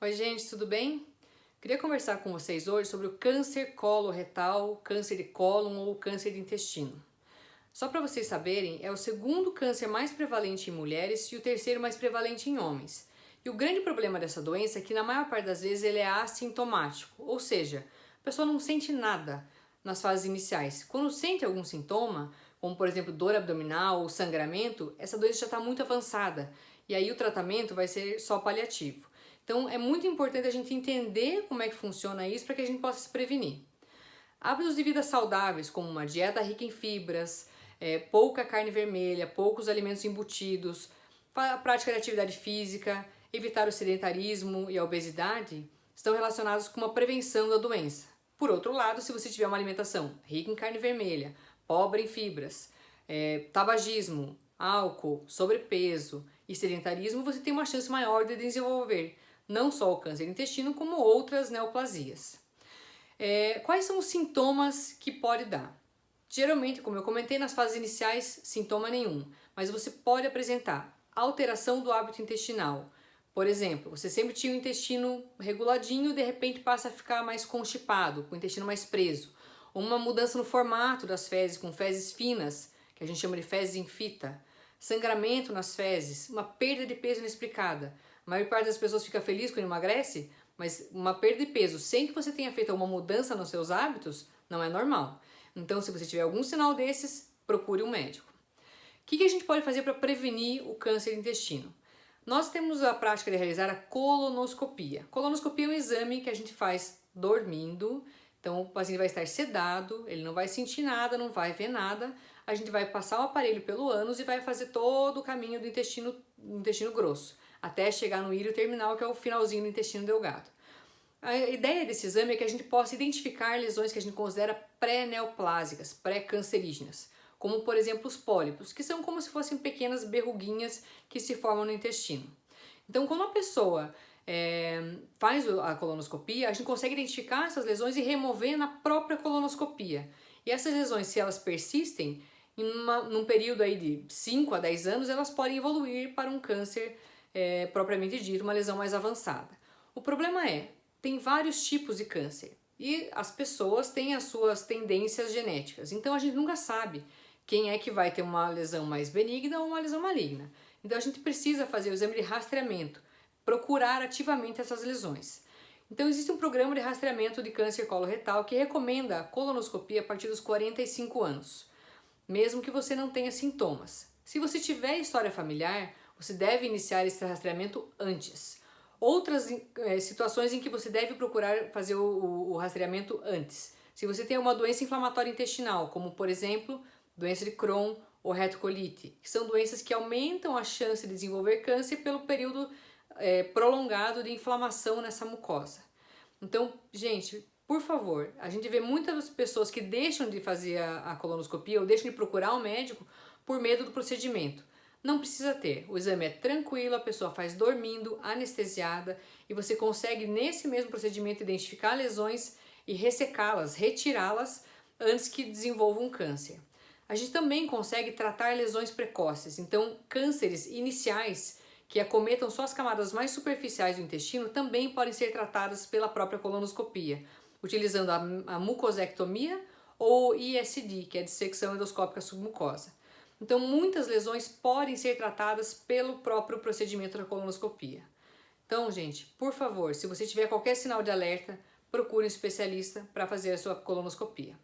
Oi gente, tudo bem? Queria conversar com vocês hoje sobre o câncer coloretal, câncer de cólon ou câncer de intestino. Só para vocês saberem, é o segundo câncer mais prevalente em mulheres e o terceiro mais prevalente em homens. E o grande problema dessa doença é que na maior parte das vezes ele é assintomático, ou seja, a pessoa não sente nada nas fases iniciais. Quando sente algum sintoma, como por exemplo dor abdominal ou sangramento, essa doença já está muito avançada e aí o tratamento vai ser só paliativo. Então é muito importante a gente entender como é que funciona isso para que a gente possa se prevenir. Hábitos de vida saudáveis, como uma dieta rica em fibras, pouca carne vermelha, poucos alimentos embutidos, a prática de atividade física, evitar o sedentarismo e a obesidade, estão relacionados com uma prevenção da doença. Por outro lado, se você tiver uma alimentação rica em carne vermelha, pobre em fibras, tabagismo, álcool, sobrepeso e sedentarismo, você tem uma chance maior de desenvolver não só o câncer do intestino, como outras neoplasias. Quais são os sintomas que pode dar? Geralmente, como eu comentei, nas fases iniciais, sintoma nenhum, mas você pode apresentar alteração do hábito intestinal. Por exemplo, você sempre tinha o intestino reguladinho, de repente passa a ficar mais constipado, com o intestino mais preso. Ou uma mudança no formato das fezes, com fezes finas, que a gente chama de fezes em fita. Sangramento nas fezes, uma perda de peso inexplicada. A maior parte das pessoas fica feliz quando emagrece, mas uma perda de peso sem que você tenha feito uma mudança nos seus hábitos não é normal. Então, se você tiver algum sinal desses, procure um médico. O que a gente pode fazer para prevenir o câncer do intestino? Nós temos a prática de realizar a colonoscopia. Colonoscopia é um exame que a gente faz dormindo, então o paciente vai estar sedado, ele não vai sentir nada, não vai ver nada. A gente vai passar o aparelho pelo ânus e vai fazer todo o caminho do intestino grosso, até chegar no íleo terminal, que é o finalzinho do intestino delgado. A ideia desse exame é que a gente possa identificar lesões que a gente considera pré-neoplásicas, pré-cancerígenas, como por exemplo os pólipos, que são como se fossem pequenas verruguinhas que se formam no intestino. Então, quando a pessoa faz a colonoscopia, a gente consegue identificar essas lesões e remover na própria colonoscopia. E essas lesões, se elas persistem, num período aí de 5 a 10 anos, elas podem evoluir para um câncer propriamente dito, uma lesão mais avançada. O problema tem vários tipos de câncer e as pessoas têm as suas tendências genéticas, então a gente nunca sabe quem é que vai ter uma lesão mais benigna ou uma lesão maligna. Então a gente precisa fazer o exame de rastreamento, procurar ativamente essas lesões. Então existe um programa de rastreamento de câncer coloretal que recomenda a colonoscopia a partir dos 45 anos, mesmo que você não tenha sintomas. Se você tiver história familiar, você deve iniciar esse rastreamento antes. Outras situações em que você deve procurar fazer o rastreamento antes. Se você tem uma doença inflamatória intestinal, como por exemplo, doença de Crohn ou retocolite, que são doenças que aumentam a chance de desenvolver câncer pelo período prolongado de inflamação nessa mucosa. Então, gente, por favor, a gente vê muitas pessoas que deixam de fazer a colonoscopia ou deixam de procurar um médico por medo do procedimento. Não precisa ter, o exame é tranquilo, a pessoa faz dormindo, anestesiada e você consegue nesse mesmo procedimento identificar lesões e ressecá-las, retirá-las antes que desenvolva um câncer. A gente também consegue tratar lesões precoces, então cânceres iniciais que acometam só as camadas mais superficiais do intestino também podem ser tratadas pela própria colonoscopia, utilizando a mucosectomia ou ISD, que é a dissecção endoscópica submucosa. Então, muitas lesões podem ser tratadas pelo próprio procedimento da colonoscopia. Então, gente, por favor, se você tiver qualquer sinal de alerta, procure um especialista para fazer a sua colonoscopia.